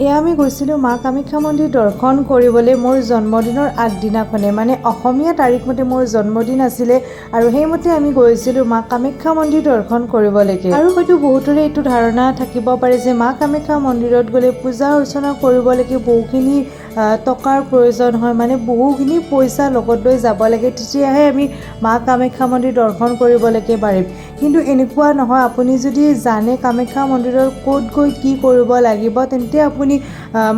এয়া আমি গৈছিলোঁ মা কামাখ্যা মন্দিৰ দৰ্শন কৰিবলৈ মোৰ জন্মদিনৰ আগদিনাখনে, মানে অসমীয়া তাৰিখ মতে মোৰ জন্মদিন আছিলে আৰু সেইমতে আমি গৈছিলোঁ মা কামাখ্যা মন্দিৰ দৰ্শন কৰিবলৈকে। আৰু হয়তো বহুতৰে এইটো ধাৰণা থাকিব পাৰে যে মা কামাখ্যা মন্দিৰত গ'লে পূজা অৰ্চনা কৰিবলৈকে বহুখিনি টকাৰ প্ৰয়োজন হয়, মানে বহুখিনি পইচা লগত লৈ যাব লাগে, তেতিয়াহে আমি মা কামাখ্যা মন্দিৰ দৰ্শন কৰিবলৈকে পাৰিম। কিন্তু এনেকুৱা নহয়, আপুনি যদি জানে কামাখ্যা মন্দিৰৰ ক'ত গৈ কি কৰিব লাগিব তেন্তে আপুনি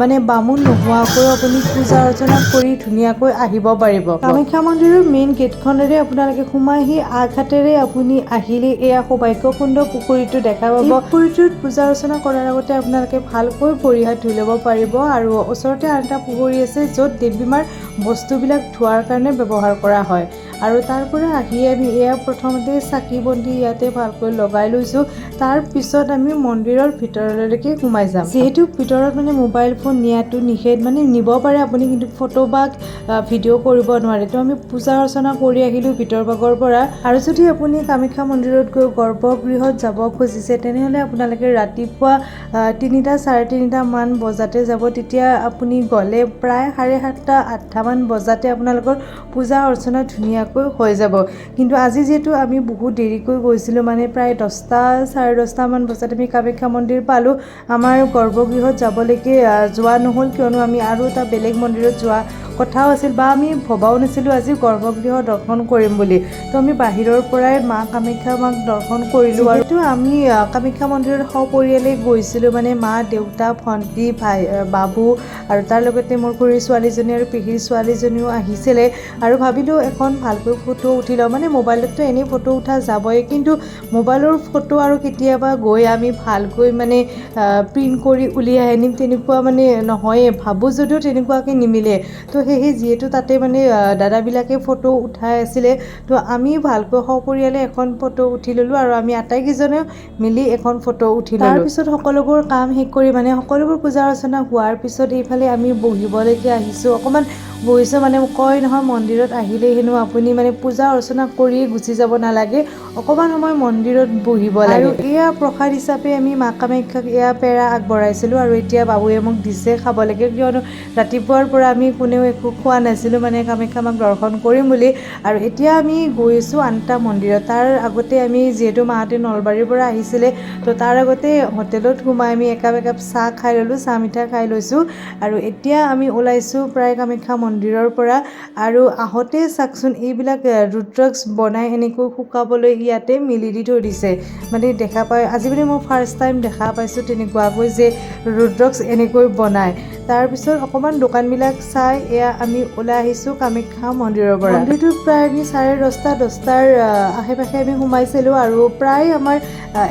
মানে বামুণ নোহোৱাকৈ আপুনি পূজা অৰ্চনা কৰি ধুনীয়াকৈ আহিব পাৰিব। কামাখ্যা মন্দিৰৰ মেইন গেটখনেৰে আপোনালোকে সোমাই আহি আঘাটেৰে আপুনি আহিলে এয়া সৌভাগ্যকুণ্ড পুখুৰীটো দেখা পাব। পুখুৰীটোত পূজা অৰ্চনা কৰাৰ আগতে আপোনালোকে ভালকৈ ভৰি হাত ধুই ল'ব পাৰিব আৰু ওচৰতে আন এটা পুখুৰী আছে য'ত দেৱী মাৰ বস্তুবিলাক ধোৱাৰ কাৰণে ব্যৱহাৰ কৰা হয়। আৰু তাৰ পৰা আহি আমি এয়া প্ৰথমতে চাকি বন্তি ইয়াতে ভালকৈ লগাই লৈছোঁ, তাৰ পিছত আমি মন্দিৰৰ ভিতৰলৈকে সোমাই যাম। যিহেতু ভিতৰত মানে মোবাইল ফোন নিয়াটো নিষেধ, মানে নিব পাৰে আপুনি কিন্তু ফটো বা ভিডিঅ' কৰিব নোৱাৰে। তো আমি পূজা অৰ্চনা কৰি আহিলোঁ ভিতৰ ভাগৰ পৰা। আৰু যদি আপুনি কামাখ্যা মন্দিৰত গৈ গৰ্ভগৃহত যাব খুজিছে তেনেহ'লে আপোনালোকে ৰাতিপুৱা 3টা 3:30 মান বজাতে যাব, তেতিয়া আপুনি গ'লে প্ৰায় 7:30 8টা মান বজাতে আপোনালোকৰ পূজা অৰ্চনা ধুনীয়াকৈ হৈ যাব। কিন্তু আজি যিহেতু আমি বহুত দেৰিকৈ গৈছিলোঁ, মানে প্ৰায় 10টা 10:30 মান বজাত আমি কামাখ্যা মন্দিৰ পালোঁ, আমাৰ গৰ্ভগৃহত যাবলৈকে যোৱা নহ'ল, কিয়নো আমি আৰু এটা বেলেগ মন্দিৰত যোৱা কথাও আছিল বা আমি ভবাও নাছিলোঁ আজি গৰ্ভগৃহ দৰ্শন কৰিম বুলি। তো আমি বাহিৰৰ পৰাই মা কামাখ্যা মাক দৰ্শন কৰিলোঁ। আৰু আমি কামাখ্যা মন্দিৰত সপৰিয়ালে গৈছিলোঁ, মানে মা দেউতা ভণ্টি ভাই বাবু আৰু তাৰ লগতে মোৰ খুৰীৰ ছোৱালীজনী আৰু পেহীৰ ছোৱালীজনীও আহিছিলে। আৰু ভাবিলোঁ এখন ভালকৈ ফটো উঠি লওঁ, মানে মোবাইলততো এনেই ফটো উঠা যাবই, কিন্তু মোবাইলৰ ফটো আৰু কেতিয়াবা গৈ আমি ভালকৈ মানে প্ৰিণ্ট কৰি উলিয়াই আনিম তেনেকুৱা মানে নহয়ে, ভাবোঁ যদিও তেনেকুৱাকৈ নিমিলে। তো সেয়েহে যিহেতু তাতে মানে দাদাবিলাকে ফটো উঠাই আছিলে, তো আমি ভালকৈ সপৰিয়ালে এখন ফটো উঠি ল'লোঁ আৰু আমি আটাইকেইজনে মিলি এখন ফটো উঠি ল'লোঁ। তাৰপিছত সকলোবোৰ কাম শেষ কৰি মানে সকলোবোৰ পূজা অৰ্চনা হোৱাৰ পিছত এইফালে আমি বহিবলৈকে আহিছোঁ। অকণমান বহিছোঁ, মানে কয় নহয় মন্দিৰত আহিলে হেনো আপুনি মানে পূজা অৰ্চনা কৰিয়ে গুচি যাব নালাগে, অকণমান সময় মন্দিৰত বহিব লাগে। আৰু এয়া প্ৰসাদ হিচাপে আমি মা কামাখ্যাক এয়া পেৰা আগবঢ়াইছিলোঁ আৰু এতিয়া বাবুৱে মোক দিছে খাবলৈকে, কিয়নো ৰাতিপুৱাৰ পৰা আমি কোনেও একো খোৱা নাছিলোঁ, মানে কামাখ্যা মাক দৰ্শন কৰিম বুলি। আৰু এতিয়া আমি গৈছোঁ আন এটা মন্দিৰত। তাৰ আগতে আমি যিহেতু মাহঁতে নলবাৰীৰ পৰা আহিছিলে, তো তাৰ আগতে হোটেলত সোমাই আমি একাপ চাহ খাই ল'লোঁ, চাহ মিঠাই খাই লৈছোঁ। আৰু এতিয়া আমি ওলাইছোঁ প্ৰায় কামাখ্যা মন্দিৰৰ পৰা। আৰু আহোঁতে চাওকচোন এইবিলাক ৰুদ্ৰাক্ষ বনাই এনেকৈ শুকাবলৈ ইয়াতে মেলি দি থৈ দিছে, মানে দেখা পাই আজি মানে মই ফাৰ্ষ্ট টাইম দেখা পাইছোঁ তেনেকুৱাকৈ যে ৰুদ্ৰাক্ষ এনেকৈ বনায়। তাৰপিছত অকণমান দোকানবিলাক চাই এয়া আমি ওলাই আহিছোঁ কামাখ্যা মন্দিৰৰ পৰা। মন্দিৰটোত প্ৰায় আমি 10:30 আশে পাশে আমি সোমাইছিলোঁ আৰু প্ৰায় আমাৰ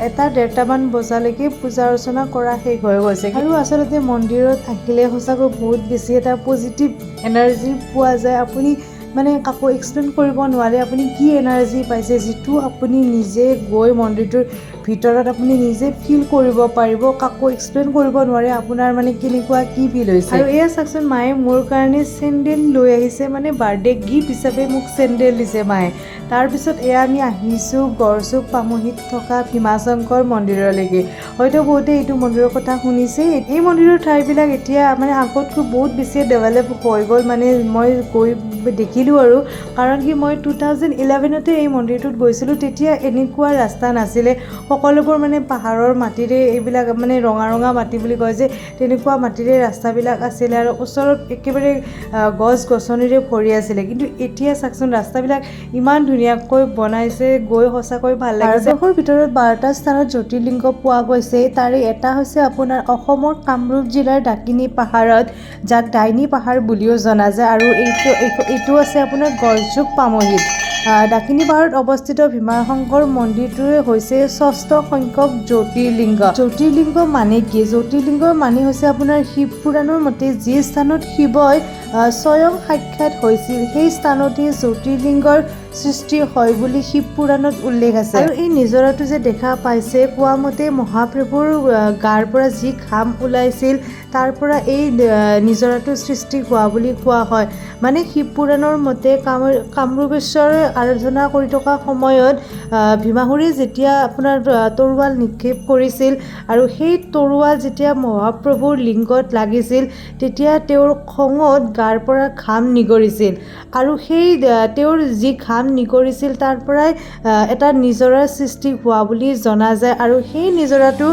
1-1:30 মান বজালৈকে পূজা অৰ্চনা কৰা শেষ হৈ গৈছে। আৰু আচলতে মন্দিৰত আহিলে সঁচাকৈ বহুত বেছি এটা পজিটিভ এনাৰ্জি পোৱা যায়। আপুনি মানে কাকো এক্সপ্লেইন কৰিব নোৱাৰে আপুনি কি এনাৰ্জি পাইছে, যিটো আপুনি নিজে গৈ মন্দিৰটোৰ ভিতৰত আপুনি নিজে ফিল কৰিব পাৰিব, কাকো এক্সপ্লেইন কৰিব নোৱাৰে আপোনাৰ মানে কেনেকুৱা কি ফিল হৈছে। আৰু এয়া চাওকচোন মায়ে মোৰ কাৰণে চেণ্ডেল লৈ আহিছে, মানে বাৰ্থডে গিফ্ট হিচাপে মোক চেণ্ডেল দিছে মায়ে। তাৰপিছত এয়া আমি আহিছোঁ গড়চুক পামহিত থকা ভীমাশংকৰ মন্দিৰলৈকে। হয়তো বহুতে এইটো মন্দিৰৰ কথা শুনিছে। এই মন্দিৰৰ ঠাইবিলাক এতিয়া মানে আগতকৈ বহুত বেছি ডেভেলপ হৈ গ'ল, মানে মই গৈ দেখিলোঁ আৰু, কাৰণ কি মই 2011তে এই মন্দিৰটোত গৈছিলোঁ, তেতিয়া এনেকুৱা ৰাস্তা নাছিলে, সকলোবোৰ মানে পাহাৰৰ মাটিৰে, এইবিলাক মানে ৰঙা ৰঙা মাটি বুলি কয় যে তেনেকুৱা মাটিৰে ৰাস্তাবিলাক আছিলে আৰু ওচৰত একেবাৰে গছ গছনিৰে ভৰি আছিলে। কিন্তু এতিয়া চাওকচোন ৰাস্তাবিলাক ইমান ধুনীয়াকৈ বনাইছে, গৈ সঁচাকৈ ভাল লাগিছে। ভাৰতবৰ্ষৰ ভিতৰত 12টা স্থানত জ্যোতিৰ্লিংগ পোৱা গৈছে, তাৰে এটা হৈছে আপোনাৰ অসমৰ কামৰূপ জিলাৰ ডাকিনী পাহাৰত, যাক ডাইনী পাহাৰ বুলিও জনা যায়, আৰু এইটো আছে আপোনাৰ গড়চুক পামহিত। ডাকিনী পাহাৰত অৱস্থিত ভীমাশংকৰ মন্দিৰটোৱে হৈছে 6ষ্ঠ সংখ্যক জ্যোতিৰ্লিংগ। জ্যোতিৰ্লিংগ মানে কি? জ্যোতিৰ্লিংগৰ মানে হৈছে আপোনাৰ শিৱ পুৰাণৰ মতে যি স্থানত শিৱই স্বয়ং সাক্ষাৎ হৈছিল সেই স্থানতেই জ্যোতিৰ্লিংগৰ সৃষ্টি হয় বুলি শিৱ পুৰাণত উল্লেখ আছে। আৰু এই নিজৰাটো যে দেখা পাইছে, কোৱা মতে মহাপ্ৰভুৰ গাৰ পৰা যি ঘাম ওলাইছিল তাৰ পৰা এই নিজৰাটোৰ সৃষ্টি হোৱা বুলি কোৱা হয়। মানে শিৱ পুৰাণৰ মতে কামৰূপেশ্বৰ আৰাধনা কৰি থকা সময়ত ভীমাসুৰে যেতিয়া আপোনাৰ তৰোৱাল নিক্ষেপ কৰিছিল আৰু সেই তৰোৱাল যেতিয়া মহাপ্ৰভুৰ লিংগত লাগিছিল তেতিয়া তেওঁৰ খঙত গাৰ পৰা ঘাম নিগৰিছিল আৰু সেই তেওঁৰ যি ঘাম নিগৰিছিল তাৰ পৰাই এটা নিজৰাৰ সৃষ্টি হোৱা বুলি জনা যায় আৰু সেই নিজৰাটো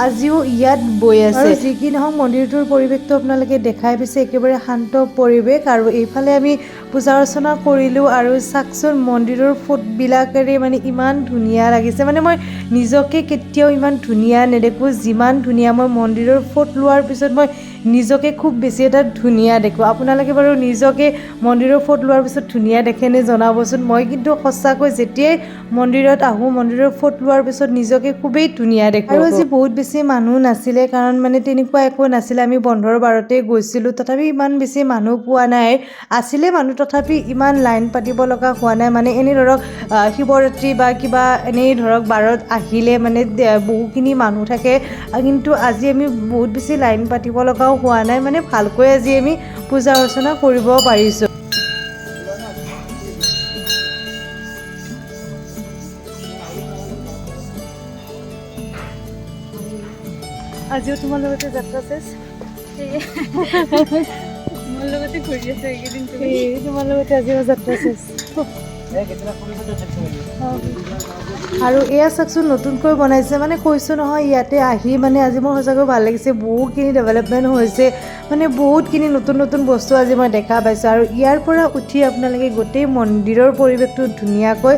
আজিও ইয়াত বৈ আছে। আৰু যি কি নহওক মন্দিৰটোৰ পৰিৱেশটো আপোনালোকে দেখাই পাইছে, একেবাৰে শান্ত পৰিৱেশ। আৰু এইফালে আমি পূজা অৰ্চনা কৰিলোঁ আৰু চাওকচোন মন্দিৰৰ ফুটবিলাকেৰে মানে ইমান ধুনীয়া লাগিছে। মানে মই নিজকে কেতিয়াও ইমান ধুনীয়া নেদেখোঁ, যিমান ধুনীয়া মই মন্দিৰৰ ফটো লোৱাৰ পিছত মই নিজকে খুব বেছি এটা ধুনীয়া দেখোঁ। আপোনালোকে বাৰু নিজকে মন্দিৰৰ ফটো লোৱাৰ পিছত ধুনীয়া দেখেনে জনাবচোন। মই কিন্তু সঁচাকৈ যেতিয়াই মন্দিৰত আহোঁ, মন্দিৰৰ ফটো লোৱাৰ পিছত নিজকে খুবেই ধুনীয়া দেখোঁ। আৰু আজি বহুত বেছি মানুহ নাছিলে, কাৰণ মানে তেনেকুৱা একো নাছিলে। আমি বন্ধৰ বাৰতে গৈছিলোঁ, তথাপি ইমান বেছি মানুহ পোৱা নাই। আছিলে মানুহ, তথাপি ইমান লাইন পাতিব লগা হোৱা নাই। মানে এনেই ধৰক শিৱৰাত্ৰি বা কিবা এনেই ধৰক বাৰত আহিলে মানে বহুখিনি মানুহ থাকে, কিন্তু আজি আমি বহুত বেছি লাইন পাতিব লগাও হোৱা নাই। মানে ভালকৈ আজি আমি পূজা অৰ্চনা কৰিব পাৰিছোঁ। আজিও তোমাৰ লগতে যাত্ৰা চেছ মোৰ লগতে ঘূৰি আছো এইকেইদিন। তোমাৰ লগতে আজিও যাত্ৰা চেছ। আৰু এয়া চাওকচোন নতুনকৈ বনাইছে, মানে কৈছোঁ নহয় ইয়াতে আহি মানে আজি মোৰ সঁচাকৈ ভাল লাগিছে। বহুতখিনি ডেভেলপমেণ্ট হৈছে, মানে বহুতখিনি নতুন নতুন বস্তু আজি মই দেখা পাইছোঁ। আৰু ইয়াৰ পৰা উঠি আপোনালোকে গোটেই মন্দিৰৰ পৰিৱেশটো ধুনীয়াকৈ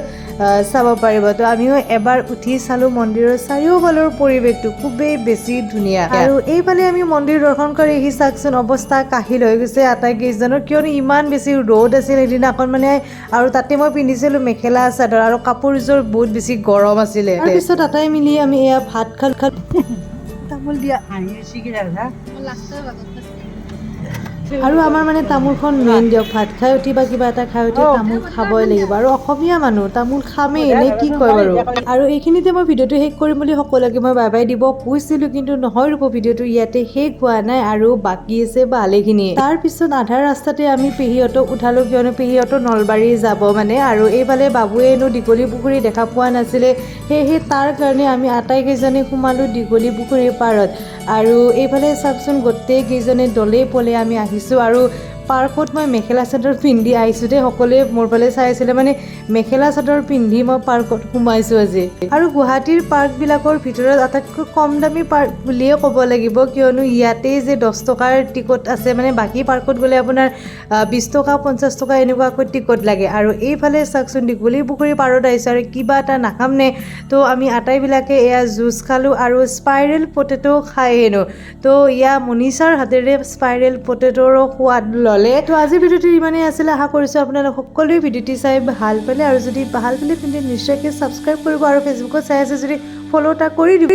চাব পাৰিব। তো আমিও এবাৰ উঠি চালোঁ মন্দিৰৰ চাৰিওফালৰ পৰিৱেশটো খুবেই বেছি ধুনীয়া। আৰু এইফালে আমি মন্দিৰ দৰ্শন কৰি আহি চাওকচোন অৱস্থা কাহিল হৈ গৈছে আটাইকেইজনৰ, কিয়নো ইমান বেছি ৰ'দ আছিল সেইদিনাখন মানে। আৰু তাতে মই পিন্ধিছিলোঁ মেখেলা চাদৰ আৰু কাপোৰযোৰ বহুত বেছি গৰম আছিলে। তাৰপিছত আটাই মিলি আমি এয়া ভাত তামোল দিয়া আৰু আমাৰ মানে তামোলখন মেইন দিয়ক। ভাত খাই উঠি বা কিবা এটা খাই উঠি তামোল খাবই লাগিব, আৰু অসমীয়া মানুহ তামোল খামেই, নে কি কয় বাৰু। আৰু এইখিনিতে মই ভিডিঅ'টো শেষ কৰিম বুলি সকলোকে মই বাই বাই দিব কৈছিলোঁ, কিন্তু নহয় ৰ'ব, ভিডিঅ'টো ইয়াতে শেষ হোৱা নাই আৰু বাকী আছে ভালেখিনি। তাৰপিছত আধা ৰাস্তাতে আমি পেহীহঁতক উঠালোঁ, কিয়নো পেহীহঁতো নলবাৰী যাব মানে। আৰু এইফালে বাবুৱেনো দীঘলী পুখুৰী দেখা পোৱা নাছিলে, সেয়েহে তাৰ কাৰণে আমি আটাইকেইজনে সোমালোঁ দীঘলী পুখুৰীৰ পাৰত। আৰু এইফালে চাওকচোন গোটেই কেইজনে দলে পলে আমি আহিছোঁ। আৰু পাৰ্কত মই মেখেলা চাদৰ পিন্ধি আহিছোঁ দেই, সকলোৱে মোৰ ফালে চাই আছিলে। মানে মেখেলা চাদৰ পিন্ধি মই পাৰ্কত সোমাইছোঁ আজি। আৰু গুৱাহাটীৰ পাৰ্কবিলাকৰ ভিতৰত আটাইতকৈ কম দামী পাৰ্ক বুলিয়ে ক'ব লাগিব, কিয়নো ইয়াতেই যে 10 টকাৰ টিকট আছে। মানে বাকী পাৰ্কত গ'লে আপোনাৰ 20 টকা 50 টকা এনেকুৱাকৈ টিকট লাগে। আৰু এইফালে চাওকচোন দীঘলী পুখুৰী পাৰত আহিছোঁ আৰু কিবা এটা নাখামনে, তো আমি আটাইবিলাকে এয়া জুচ খালোঁ আৰু স্পাইৰেল পটেটো খাই হেনো। তো ইয়া মনীষাৰ হাতেৰে স্পাইৰেল পটেটোৰো সোৱাদ ল'লে। তো আজিৰ ভিডিঅ'টো ইমানেই আছিলে। আশা কৰিছোঁ আপোনালোক সকলোৱে ভিডিঅ'টি চাই ভাল পালে, আৰু যদি ভাল পালে তেন্তে নিশ্চয়কৈ ছাবস্ক্ৰাইব কৰিব, আৰু ফেচবুকত চাই আছে যদি ফ'ল' এটা কৰি দিব।